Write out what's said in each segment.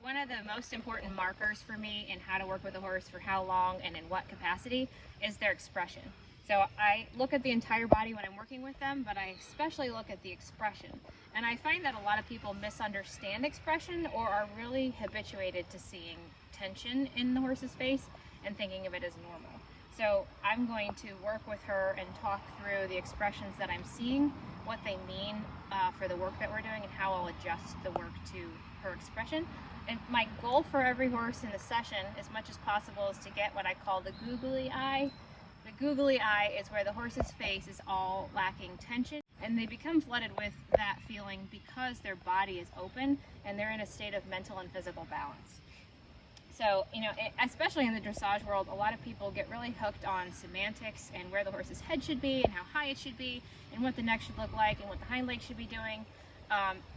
One of the most important markers for me in how to work with a horse for how long and in what capacity is their expression. So I look at the entire body when I'm working with them, but I especially look at the expression. And I find that a lot of people misunderstand expression or are really habituated to seeing tension in the horse's face and thinking of it as normal. So I'm going to work with her and talk through the expressions that I'm seeing, what they mean for the work that we're doing, and how I'll adjust the work to her expression. And my goal for every horse in the session, as much as possible, is to get what I call the googly eye. The googly eye is where the horse's face is all lacking tension, and they become flooded with that feeling because their body is open and they're in a state of mental and physical balance. So, especially in the dressage world, a lot of people get really hooked on semantics and where the horse's head should be and how high it should be and what the neck should look like and what the hind leg should be doing.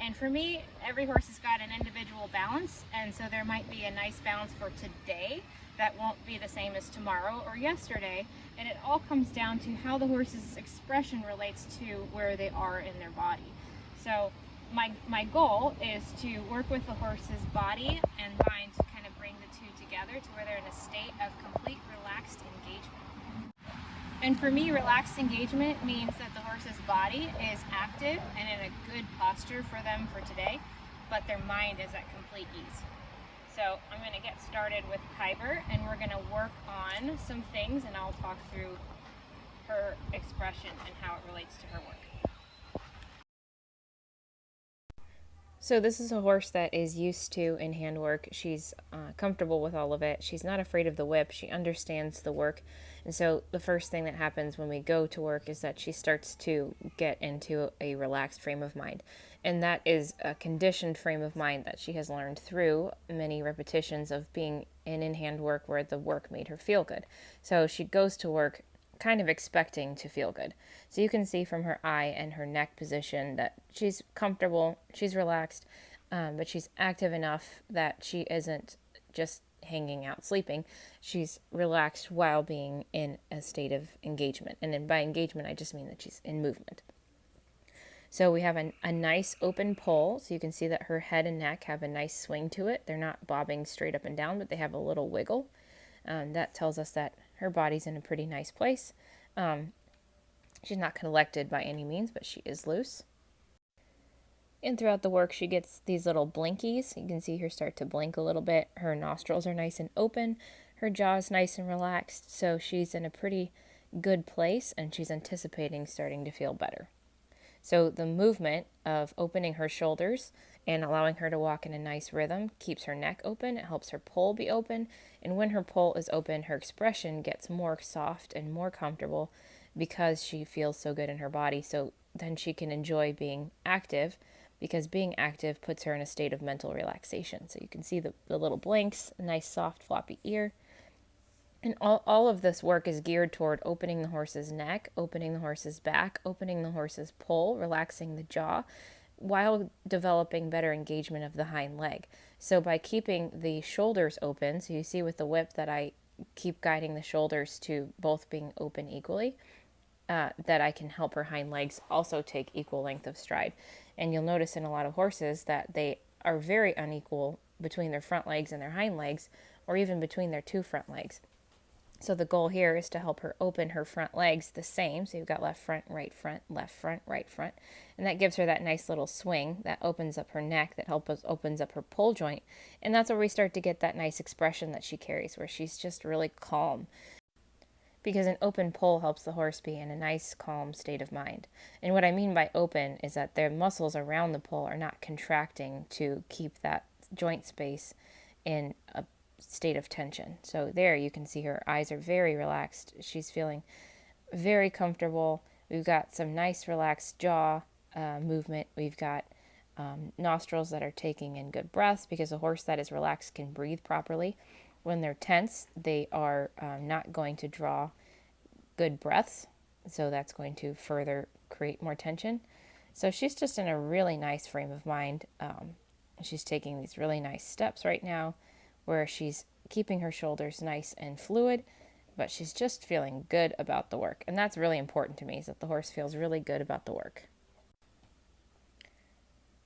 And for me, every horse has got an individual balance, and so there might be a nice balance for today that won't be the same as tomorrow or yesterday, and it all comes down to how the horse's expression relates to where they are in their body. So my goal is to work with the horse's body and mind to kind of bring the two together to where they're in a state of complete relaxed engagement. And for me, relaxed engagement means that the horse's body is active and in a good posture for them for today, but their mind is at complete ease. So I'm going to get started with Kyber, and we're going to work on some things, and I'll talk through her expression and how it relates to her work. So this is a horse that is used to in-hand work. She's comfortable with all of it. She's not afraid of the whip. She understands the work. And so the first thing that happens when we go to work is that she starts to get into a relaxed frame of mind. And that is a conditioned frame of mind that she has learned through many repetitions of being in-hand work where the work made her feel good. So she goes to work kind of expecting to feel good. So you can see from her eye and her neck position that she's comfortable, she's relaxed, but she's active enough that she isn't just hanging out sleeping. She's relaxed while being in a state of engagement. And then by engagement, I just mean that she's in movement. So we have a nice open poll. So you can see that her head and neck have a nice swing to it. They're not bobbing straight up and down, but they have a little wiggle. That tells us that her body's in a pretty nice place. She's not collected by any means, but she is loose. And throughout the work, she gets these little blinkies. You can see her start to blink a little bit. Her nostrils are nice and open. Her jaw is nice and relaxed. So she's in a pretty good place, and she's anticipating starting to feel better. So the movement of opening her shoulders and allowing her to walk in a nice rhythm keeps her neck open. It helps her poll be open. And when her poll is open, her expression gets more soft and more comfortable because she feels so good in her body. So then she can enjoy being active because being active puts her in a state of mental relaxation. So you can see the little blinks, a nice soft floppy ear. And all of this work is geared toward opening the horse's neck, opening the horse's back, opening the horse's poll, relaxing the jaw, while developing better engagement of the hind leg. So by keeping the shoulders open, so you see with the whip that I keep guiding the shoulders to both being open equally, that I can help her hind legs also take equal length of stride. And you'll notice in a lot of horses that they are very unequal between their front legs and their hind legs, or even between their two front legs. So the goal here is to help her open her front legs the same. So you've got left front, right front, right front. And that gives her that nice little swing that opens up her neck, that opens up her poll joint. And that's where we start to get that nice expression that she carries, where she's just really calm. Because an open poll helps the horse be in a nice, calm state of mind. And what I mean by open is that their muscles around the poll are not contracting to keep that joint space in a state of tension. So there you can see her eyes are very relaxed. She's feeling very comfortable. We've got some nice relaxed jaw movement. We've got nostrils that are taking in good breaths because a horse that is relaxed can breathe properly. When they're tense, they are not going to draw good breaths. So that's going to further create more tension. So she's just in a really nice frame of mind. She's taking these really nice steps right now where she's keeping her shoulders nice and fluid, but she's just feeling good about the work. And that's really important to me, is that the horse feels really good about the work.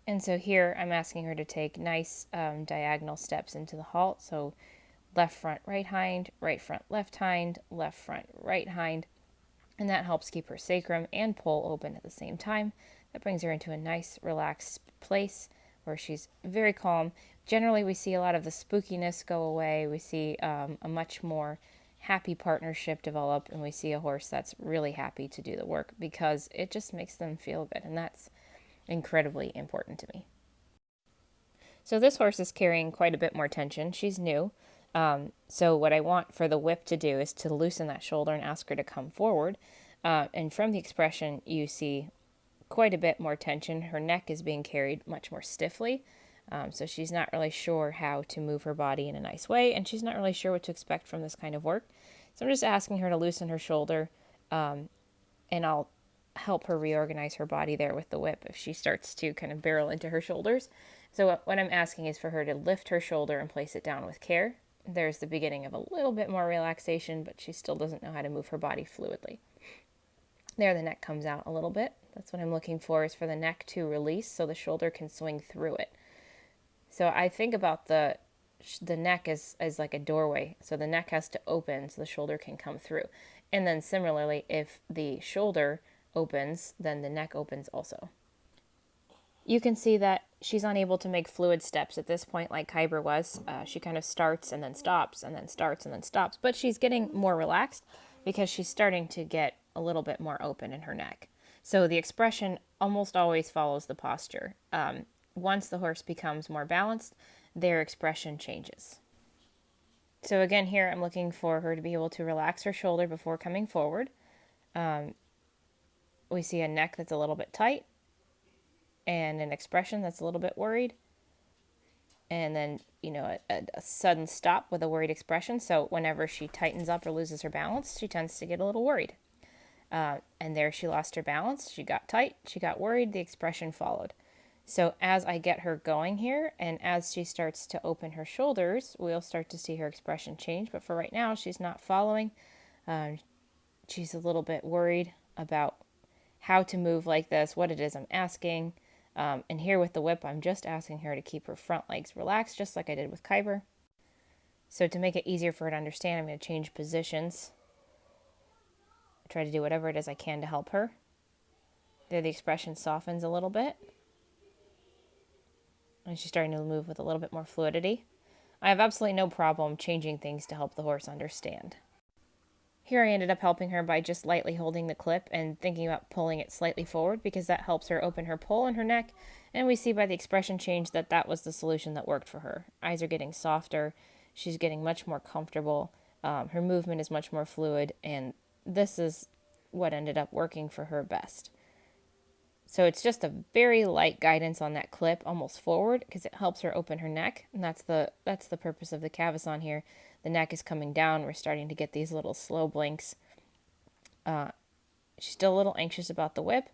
And so here I'm asking her to take nice diagonal steps into the halt. So left front, right hind, right front, left hind, left front, right hind. And that helps keep her sacrum and pole open at the same time. That brings her into a nice, relaxed place where she's very calm. Generally, we see a lot of the spookiness go away. We see a much more happy partnership develop, and we see a horse that's really happy to do the work because it just makes them feel good, and that's incredibly important to me. So this horse is carrying quite a bit more tension. She's new. So what I want for the whip to do is to loosen that shoulder and ask her to come forward. And from the expression, you see quite a bit more tension. Her neck is being carried much more stiffly. So she's not really sure how to move her body in a nice way, and she's not really sure what to expect from this kind of work. So I'm just asking her to loosen her shoulder, and I'll help her reorganize her body there with the whip if she starts to kind of barrel into her shoulders. So what I'm asking is for her to lift her shoulder and place it down with care. There's the beginning of a little bit more relaxation, but she still doesn't know how to move her body fluidly. There, the neck comes out a little bit. That's what I'm looking for, is for the neck to release so the shoulder can swing through it. So I think about the neck as like a doorway. So the neck has to open so the shoulder can come through. And then similarly, if the shoulder opens, then the neck opens also. You can see that she's unable to make fluid steps at this point like Kyber was. She kind of starts and then stops and then starts and then stops. But she's getting more relaxed because she's starting to get a little bit more open in her neck. So the expression almost always follows the posture. Once the horse becomes more balanced, their expression changes. So again, here I'm looking for her to be able to relax her shoulder before coming forward. We see a neck that's a little bit tight and an expression that's a little bit worried. And then, a sudden stop with a worried expression. So whenever she tightens up or loses her balance, she tends to get a little worried. And there she lost her balance. She got tight. She got worried. The expression followed. So as I get her going here, and as she starts to open her shoulders, we'll start to see her expression change. But for right now, she's not following. She's a little bit worried about how to move like this, what it is I'm asking. And here with the whip, I'm just asking her to keep her front legs relaxed, just like I did with Kyber. So to make it easier for her to understand, I'm going to change positions. Try to do whatever it is I can to help her. There, the expression softens a little bit. And she's starting to move with a little bit more fluidity. I have absolutely no problem changing things to help the horse understand. Here I ended up helping her by just lightly holding the clip and thinking about pulling it slightly forward because that helps her open her pole and her neck. And we see by the expression change that that was the solution that worked for her. Eyes are getting softer. She's getting much more comfortable. Her movement is much more fluid. And this is what ended up working for her best. So it's just a very light guidance on that clip, almost forward, because it helps her open her neck. And that's the purpose of the cavesson here. The neck is coming down. We're starting to get these little slow blinks. She's still a little anxious about the whip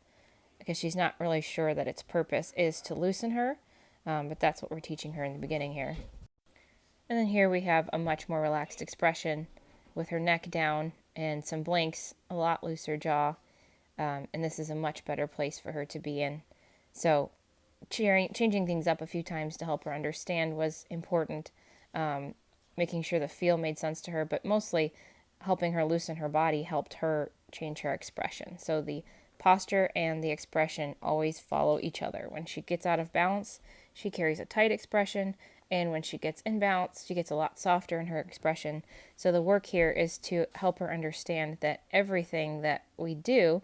because she's not really sure that its purpose is to loosen her. But that's what we're teaching her in the beginning here. And then here we have a much more relaxed expression with her neck down and some blinks, a lot looser jaw. And this is a much better place for her to be in. So changing things up a few times to help her understand was important. Making sure the feel made sense to her, but mostly helping her loosen her body helped her change her expression. So the posture and the expression always follow each other. When she gets out of balance, she carries a tight expression, and when she gets in balance, she gets a lot softer in her expression. So the work here is to help her understand that everything that we do,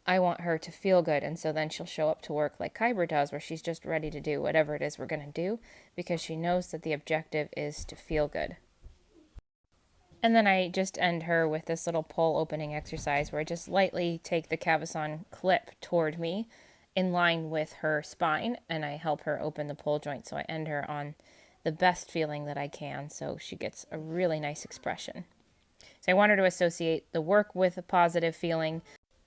I want her to feel good, and so then she'll show up to work like Kyber does, where she's just ready to do whatever it is we're going to do, because she knows that the objective is to feel good. And then I just end her with this little pole opening exercise, where I just lightly take the cavesson clip toward me in line with her spine, and I help her open the pole joint, so I end her on the best feeling that I can, so she gets a really nice expression. So I want her to associate the work with a positive feeling,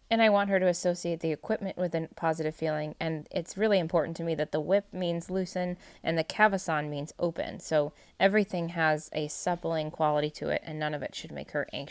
and I want her to associate the equipment with a positive feeling. And it's really important to me that the whip means loosen and the cavesson means open. So everything has a suppling quality to it, and none of it should make her anxious.